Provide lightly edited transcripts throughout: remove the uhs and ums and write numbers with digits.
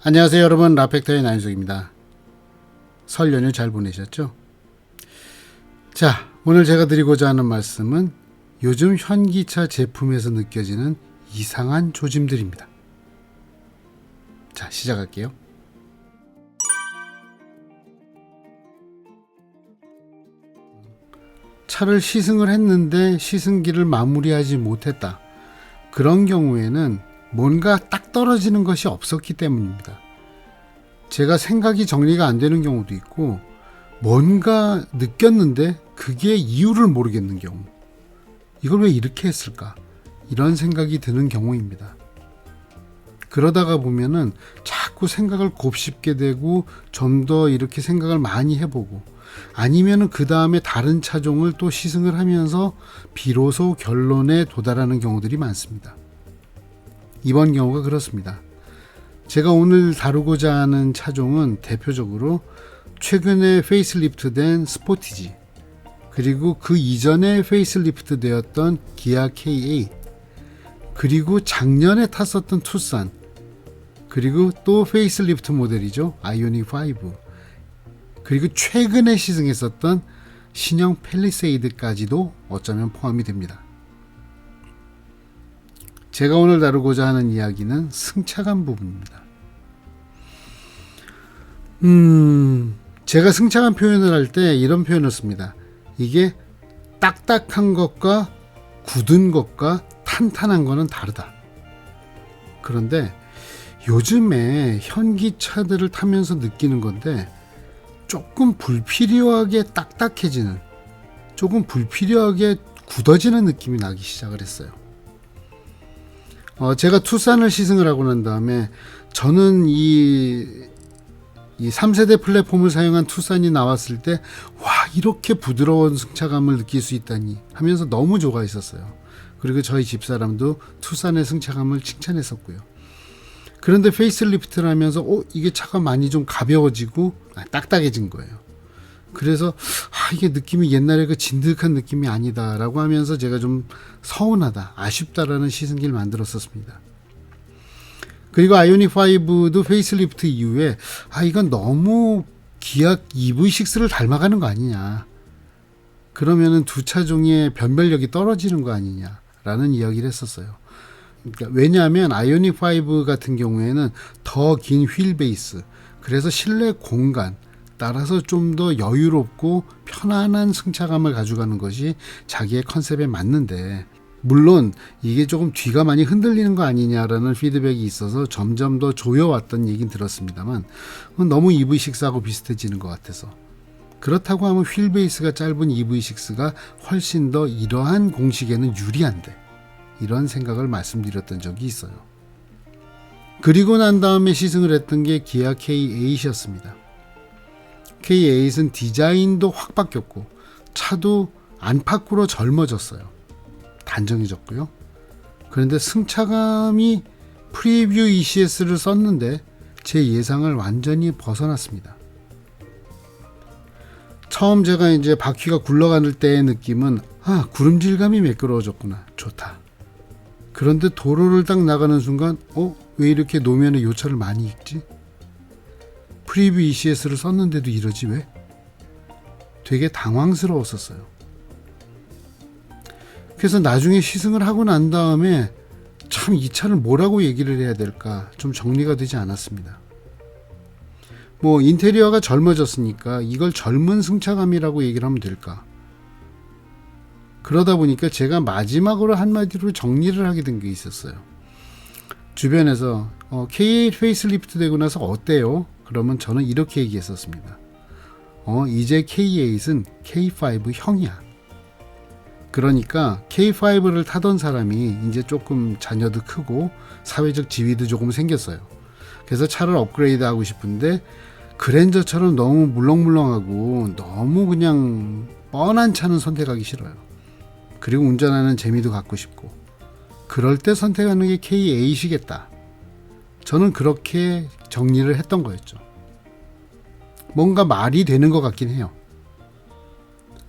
안녕하세요 여러분, 라펙터의 나윤석입니다. 설 연휴 잘 보내셨죠? 자, 오늘 제가 드리고자 하는 말씀은 요즘 현기차 제품에서 느껴지는 이상한 조짐들입니다. 자, 시작할게요. 차를 시승을 했는데 시승기를 마무리하지 못했다. 그런 경우에는 뭔가 딱 떨어지는 것이 없었기 때문입니다. 제가 생각이 정리가 안 되는 경우도 있고, 뭔가 느꼈는데 그게 이유를 모르겠는 경우, 이걸 왜 이렇게 했을까? 이런 생각이 드는 경우입니다. 그러다가 보면은 자꾸 생각을 곱씹게 되고 좀 더 이렇게 생각을 많이 해보고, 아니면은 그 다음에 다른 차종을 또 시승을 하면서 비로소 결론에 도달하는 경우들이 많습니다. 이번 경우가 그렇습니다. 제가 오늘 다루고자 하는 차종은 대표적으로 최근에 페이스리프트 된 스포티지, 그리고 그 이전에 페이스리프트 되었던 기아 K8, 그리고 작년에 탔었던 투싼, 그리고 또 페이스리프트 모델이죠, 아이오닉 5, 그리고 최근에 시승했었던 신형 팰리세이드까지도 어쩌면 포함이 됩니다. 제가 오늘 다루고자 하는 이야기는 승차감 부분입니다. 제가 승차감 표현을 할 때 이런 표현을 씁니다. 이게 딱딱한 것과 굳은 것과 탄탄한 거는 다르다. 그런데 요즘에 현기차들을 타면서 느끼는 건데, 조금 불필요하게 딱딱해지는, 조금 불필요하게 굳어지는 느낌이 나기 시작을 했어요. 제가 투싼을 시승을 하고 난 다음에 저는 이 3세대 플랫폼을 사용한 투싼이 나왔을 때, 와, 이렇게 부드러운 승차감을 느낄 수 있다니 하면서 너무 좋아했었어요. 그리고 저희 집사람도 투싼의 승차감을 칭찬했었고요. 그런데 페이스리프트를 하면서 이게 차가 많이 좀 가벼워지고 딱딱해진 거예요. 그래서 이게 느낌이 옛날에 그 진득한 느낌이 아니다 라고 하면서 제가 좀 서운하다, 아쉽다라는 시승기를 만들었었습니다. 그리고 아이오닉 5도 페이스리프트 이후에 이건 너무 기아 EV6를 닮아가는 거 아니냐, 그러면은 두 차종의 변별력이 떨어지는 거 아니냐라는 이야기를 했었어요. 그러니까 왜냐하면 아이오닉 5 같은 경우에는 더 긴 휠 베이스, 그래서 실내 공간 따라서 좀 더 여유롭고 편안한 승차감을 가져가는 것이 자기의 컨셉에 맞는데, 물론 이게 조금 뒤가 많이 흔들리는 거 아니냐라는 피드백이 있어서 점점 더 조여왔던 얘기는 들었습니다만, 너무 EV6하고 비슷해지는 것 같아서, 그렇다고 하면 휠 베이스가 짧은 EV6가 훨씬 더 이러한 공식에는 유리한데, 이런 생각을 말씀드렸던 적이 있어요. 그리고 난 다음에 시승을 했던 게 기아 K8이었습니다. K8은 디자인도 확 바뀌었고 차도 안팎으로 젊어졌어요. 단정해졌고요. 그런데 승차감이 프리뷰 ECS를 썼는데 제 예상을 완전히 벗어났습니다. 처음 제가 이제 바퀴가 굴러가는 때의 느낌은 구름질감이 매끄러워졌구나, 좋다. 그런데 도로를 딱 나가는 순간 왜 이렇게 노면에 요차를 많이 읽지? 프리뷰 ECS를 썼는데도 이러지 왜? 되게 당황스러웠었어요. 그래서 나중에 시승을 하고 난 다음에 참 이 차를 뭐라고 얘기를 해야 될까 좀 정리가 되지 않았습니다. 인테리어가 젊어졌으니까 이걸 젊은 승차감이라고 얘기를 하면 될까? 그러다 보니까 제가 마지막으로 한마디로 정리를 하게 된 게 있었어요. 주변에서 K8 페이스리프트 되고 나서 어때요? 그러면 저는 이렇게 얘기했었습니다. 이제 K8은 K5 형이야. 그러니까 K5를 타던 사람이 이제 조금 자녀도 크고 사회적 지위도 조금 생겼어요. 그래서 차를 업그레이드 하고 싶은데 그랜저처럼 너무 물렁물렁하고 너무 그냥 뻔한 차는 선택하기 싫어요. 그리고 운전하는 재미도 갖고 싶고, 그럴 때 선택하는 게 K8이겠다. 저는 그렇게 정리를 했던 거였죠. 뭔가 말이 되는 것 같긴 해요.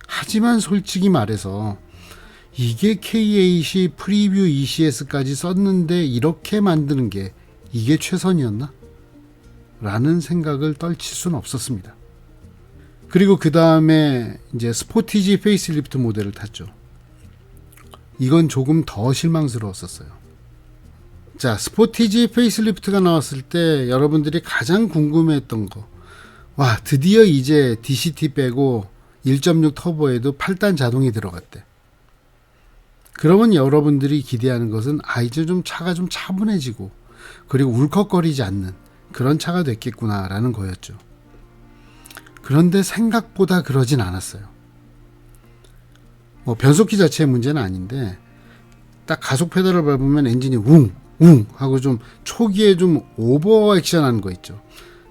하지만 솔직히 말해서 이게 K8이 프리뷰 ECS까지 썼는데 이렇게 만드는 게 이게 최선이었나? 라는 생각을 떨칠 수는 없었습니다. 그리고 그 다음에 이제 스포티지 페이스리프트 모델을 탔죠. 이건 조금 더 실망스러웠었어요. 자, 스포티지 페이스리프트가 나왔을 때 여러분들이 가장 궁금해했던 거, 와, 드디어 이제 DCT 빼고 1.6 터보에도 8단 자동이 들어갔대. 그러면 여러분들이 기대하는 것은 이제 좀 차가 좀 차분해지고 그리고 울컥거리지 않는 그런 차가 됐겠구나라는 거였죠. 그런데 생각보다 그러진 않았어요. 변속기 자체의 문제는 아닌데 딱 가속 페달을 밟으면 엔진이 웅 하고 좀 초기에 좀 오버 액션하는 거 있죠.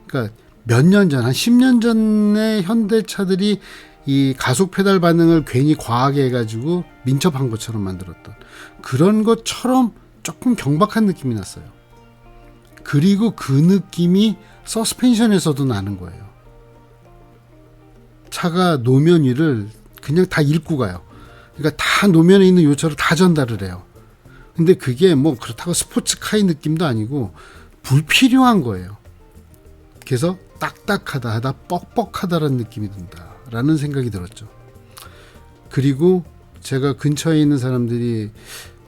그러니까 몇 년 전, 한 10년 전에 현대차들이 이 가속 페달 반응을 괜히 과하게 해가지고 민첩한 것처럼 만들었던 그런 것처럼 조금 경박한 느낌이 났어요. 그리고 그 느낌이 서스펜션에서도 나는 거예요. 차가 노면 위를 그냥 다 싣고 가요. 그러니까 다 노면에 있는 요철을 다 전달을 해요. 근데 그게 뭐 그렇다고 스포츠카의 느낌도 아니고 불필요한 거예요. 그래서 딱딱하다 하다 뻑뻑하다라는 느낌이 든다라는 생각이 들었죠. 그리고 제가 근처에 있는 사람들이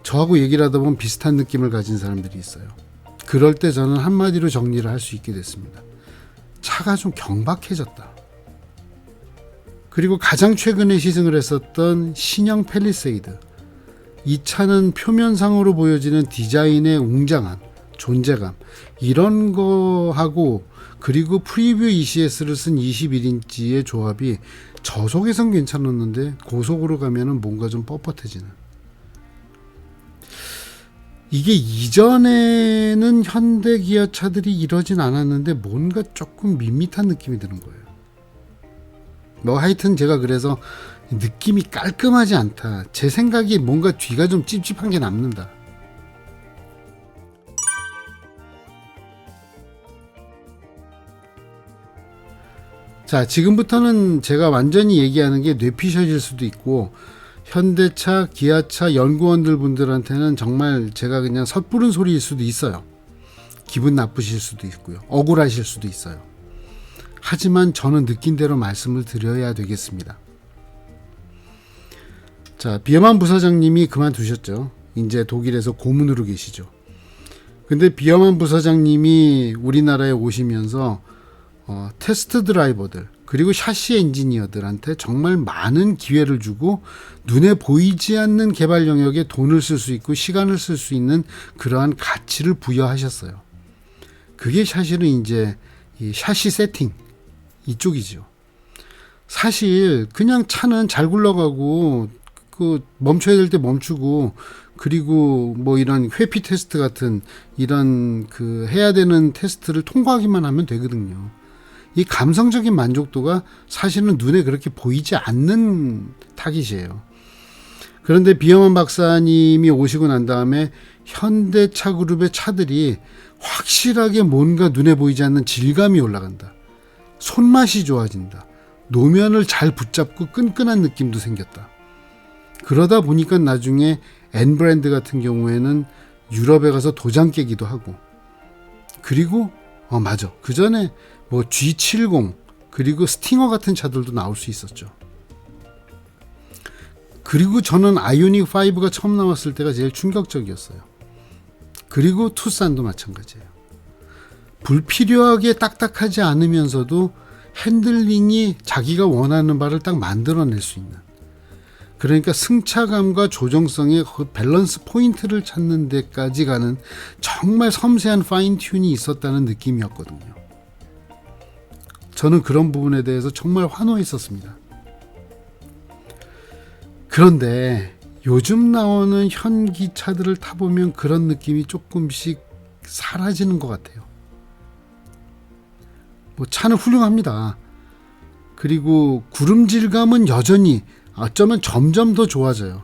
저하고 얘기를 하다 보면 비슷한 느낌을 가진 사람들이 있어요. 그럴 때 저는 한마디로 정리를 할 수 있게 됐습니다. 차가 좀 경박해졌다. 그리고 가장 최근에 시승을 했었던 신형 팰리세이드. 이 차는 표면상으로 보여지는 디자인의 웅장함, 존재감 이런 거하고 그리고 프리뷰 ECS를 쓴 21인치의 조합이 저속에선 괜찮았는데 고속으로 가면은 뭔가 좀 뻣뻣해지는. 이게 이전에는 현대 기아 차들이 이러진 않았는데 뭔가 조금 밋밋한 느낌이 드는 거예요. 하여튼 제가 그래서 느낌이 깔끔하지 않다. 제 생각이 뭔가 뒤가 좀 찝찝한 게 남는다. 자, 지금부터는 제가 완전히 얘기하는 게 뇌피셜일 수도 있고 현대차, 기아차 연구원들 분들한테는 정말 제가 그냥 섣부른 소리일 수도 있어요. 기분 나쁘실 수도 있고요. 억울하실 수도 있어요. 하지만 저는 느낀 대로 말씀을 드려야 되겠습니다. 자, 비어만 부사장님이 그만두셨죠. 이제 독일에서 고문으로 계시죠. 근데 비어만 부사장님이 우리나라에 오시면서 테스트 드라이버들 그리고 샤시 엔지니어들한테 정말 많은 기회를 주고 눈에 보이지 않는 개발 영역에 돈을 쓸 수 있고 시간을 쓸 수 있는 그러한 가치를 부여하셨어요. 그게 사실은 이제 이 샤시 세팅 이쪽이죠. 사실 그냥 차는 잘 굴러가고 멈춰야 될 때 멈추고 그리고 뭐 이런 회피 테스트 같은 이런 해야 되는 테스트를 통과하기만 하면 되거든요. 이 감성적인 만족도가 사실은 눈에 그렇게 보이지 않는 타깃이에요. 그런데 비어만 박사님이 오시고 난 다음에 현대차 그룹의 차들이 확실하게 뭔가 눈에 보이지 않는 질감이 올라간다. 손맛이 좋아진다. 노면을 잘 붙잡고 끈끈한 느낌도 생겼다. 그러다 보니까 나중에 N브랜드 같은 경우에는 유럽에 가서 도장 깨기도 하고 그리고 맞아. 그 전에 뭐 G70 그리고 스팅어 같은 차들도 나올 수 있었죠. 그리고 저는 아이오닉 5가 처음 나왔을 때가 제일 충격적이었어요. 그리고 투싼도 마찬가지예요. 불필요하게 딱딱하지 않으면서도 핸들링이 자기가 원하는 바를 딱 만들어낼 수 있는, 그러니까 승차감과 조정성의 그 밸런스 포인트를 찾는 데까지 가는 정말 섬세한 파인 튠이 있었다는 느낌이었거든요. 저는 그런 부분에 대해서 정말 환호했었습니다. 그런데 요즘 나오는 현기차들을 타보면 그런 느낌이 조금씩 사라지는 것 같아요. 뭐 차는 훌륭합니다. 그리고 구름질감은 여전히 어쩌면 점점 더 좋아져요.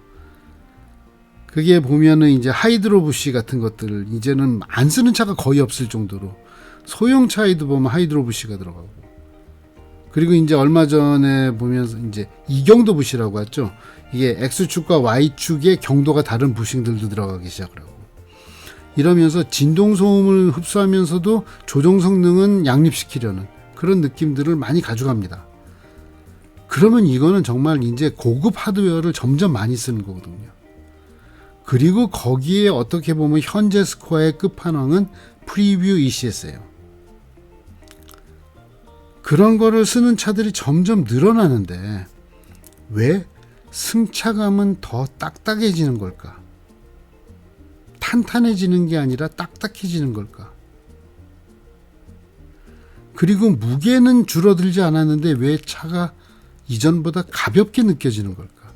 그게 보면은 이제 하이드로부시 같은 것들을 이제는 안 쓰는 차가 거의 없을 정도로 소형차에도 보면 하이드로부시가 들어가고, 그리고 이제 얼마 전에 보면 이제 이경도 부시라고 하죠. 이게 X축과 Y축의 경도가 다른 부싱들도 들어가기 시작을 하고, 이러면서 진동소음을 흡수하면서도 조종 성능은 양립시키려는 그런 느낌들을 많이 가져갑니다. 그러면 이거는 정말 이제 고급 하드웨어를 점점 많이 쓰는 거거든요. 그리고 거기에 어떻게 보면 현재 스코어의 끝판왕은 프리뷰 ECS예요. 그런 거를 쓰는 차들이 점점 늘어나는데 왜 승차감은 더 딱딱해지는 걸까? 탄탄해지는 게 아니라 딱딱해지는 걸까? 그리고 무게는 줄어들지 않았는데 왜 차가 이전보다 가볍게 느껴지는 걸까?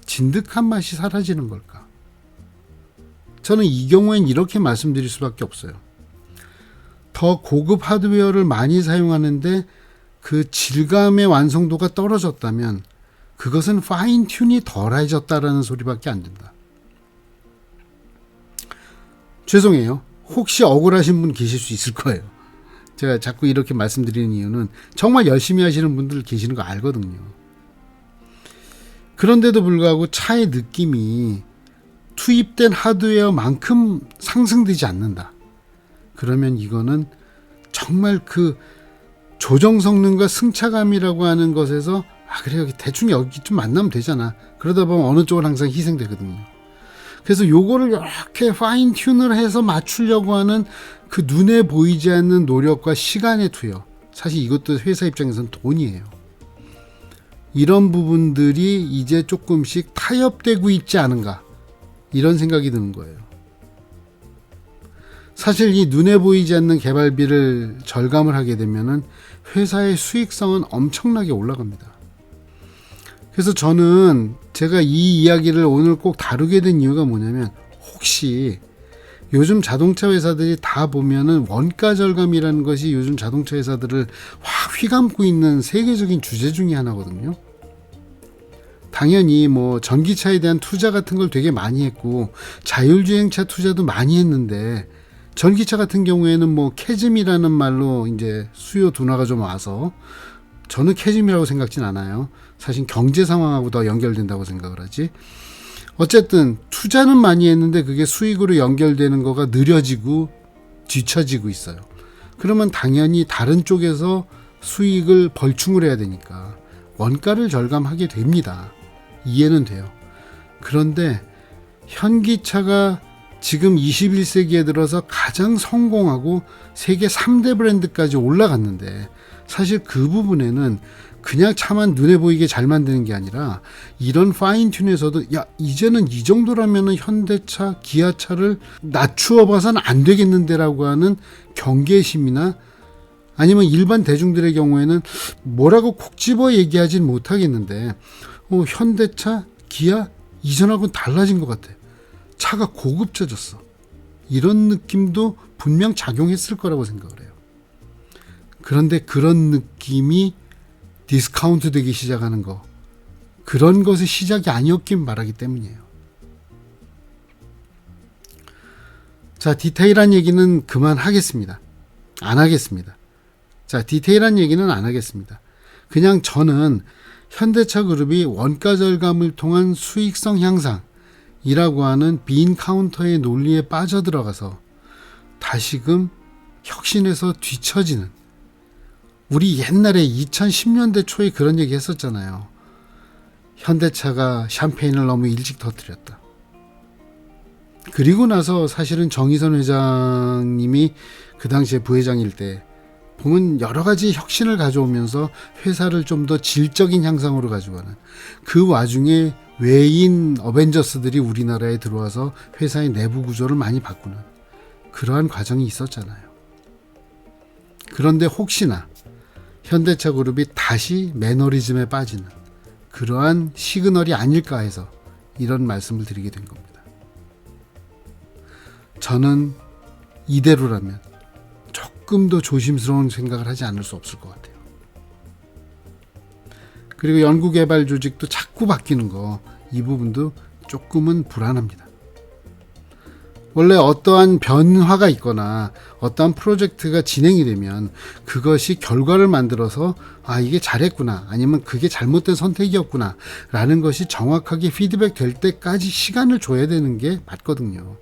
진득한 맛이 사라지는 걸까? 저는 이 경우엔 이렇게 말씀드릴 수밖에 없어요. 더 고급 하드웨어를 많이 사용하는데 그 질감의 완성도가 떨어졌다면 그것은 파인 튠이 덜해졌다라는 소리밖에 안 된다. 죄송해요. 혹시 억울하신 분 계실 수 있을 거예요. 제가 자꾸 이렇게 말씀드리는 이유는 정말 열심히 하시는 분들 계시는 거 알거든요. 그런데도 불구하고 차의 느낌이 투입된 하드웨어만큼 상승되지 않는다. 그러면 이거는 정말 그 조정 성능과 승차감이라고 하는 것에서 그래 여기 대충 여기 좀 만나면 되잖아. 그러다 보면 어느 쪽은 항상 희생되거든요. 그래서 요거를 이렇게 파인 튠을 해서 맞추려고 하는 그 눈에 보이지 않는 노력과 시간의 투여. 사실 이것도 회사 입장에서는 돈이에요. 이런 부분들이 이제 조금씩 타협되고 있지 않은가 이런 생각이 드는 거예요. 사실 이 눈에 보이지 않는 개발비를 절감을 하게 되면은 회사의 수익성은 엄청나게 올라갑니다. 그래서 저는 제가 이 이야기를 오늘 꼭 다루게 된 이유가 뭐냐면 혹시 요즘 자동차 회사들이 다 보면은 원가 절감이라는 것이 요즘 자동차 회사들을 확 휘감고 있는 세계적인 주제 중에 하나거든요. 당연히 뭐 전기차에 대한 투자 같은 걸 되게 많이 했고 자율주행차 투자도 많이 했는데 전기차 같은 경우에는 뭐 캐즘이라는 말로 이제 수요 둔화가 좀 와서 저는 캐즘이라고 생각진 않아요. 사실 경제 상황하고 더 연결된다고 생각을 하지. 어쨌든 투자는 많이 했는데 그게 수익으로 연결되는 거가 느려지고 뒤처지고 있어요. 그러면 당연히 다른 쪽에서 수익을 벌충을 해야 되니까 원가를 절감하게 됩니다. 이해는 돼요. 그런데 현기차가 지금 21세기에 들어서 가장 성공하고 세계 3대 브랜드까지 올라갔는데 사실 그 부분에는 그냥 차만 눈에 보이게 잘 만드는 게 아니라 이런 파인 튠에서도 야 이제는 이 정도라면은 현대차, 기아차를 낮추어 봐서는 안 되겠는데 라고 하는 경계심이나 아니면 일반 대중들의 경우에는 뭐라고 콕 집어 얘기하진 못하겠는데 현대차, 기아 이전하고는 달라진 것 같아. 차가 고급져졌어. 이런 느낌도 분명 작용했을 거라고 생각을 해요. 그런데 그런 느낌이 디스카운트 되기 시작하는 거, 그런 것의 시작이 아니었긴 말하기 때문이에요. 자, 디테일한 얘기는 그만하겠습니다. 안 하겠습니다. 자, 디테일한 얘기는 안 하겠습니다. 그냥 저는 현대차 그룹이 원가 절감을 통한 수익성 향상이라고 하는 빈 카운터의 논리에 빠져들어가서 다시금 혁신해서 뒤처지는, 우리 옛날에 2010년대 초에 그런 얘기 했었잖아요. 현대차가 샴페인을 너무 일찍 터뜨렸다. 그리고 나서 사실은 정의선 회장님이 그 당시에 부회장일 때 보면 여러 가지 혁신을 가져오면서 회사를 좀 더 질적인 향상으로 가져가는, 그 와중에 외인 어벤져스들이 우리나라에 들어와서 회사의 내부 구조를 많이 바꾸는 그러한 과정이 있었잖아요. 그런데 혹시나 현대차 그룹이 다시 매너리즘에 빠지는 그러한 시그널이 아닐까 해서 이런 말씀을 드리게 된 겁니다. 저는 이대로라면 조금 더 조심스러운 생각을 하지 않을 수 없을 것 같아요. 그리고 연구개발 조직도 자꾸 바뀌는 거, 이 부분도 조금은 불안합니다. 원래 어떠한 변화가 있거나 어떠한 프로젝트가 진행이 되면 그것이 결과를 만들어서 이게 잘했구나, 아니면 그게 잘못된 선택이었구나 라는 것이 정확하게 피드백 될 때까지 시간을 줘야 되는 게 맞거든요.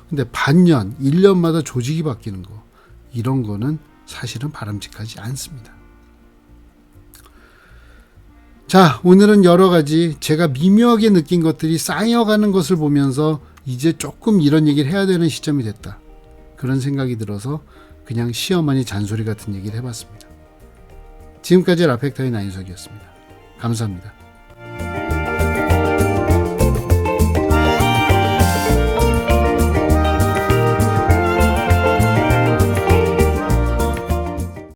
근데 반년, 1년마다 조직이 바뀌는 거, 이런 거는 사실은 바람직하지 않습니다. 자, 오늘은 여러 가지 제가 미묘하게 느낀 것들이 쌓여가는 것을 보면서 이제 조금 이런 얘기를 해야 되는 시점이 됐다, 그런 생각이 들어서 그냥 시어머니 잔소리 같은 얘기를 해봤습니다. 지금까지 라펙타의 나인석이었습니다. 감사합니다.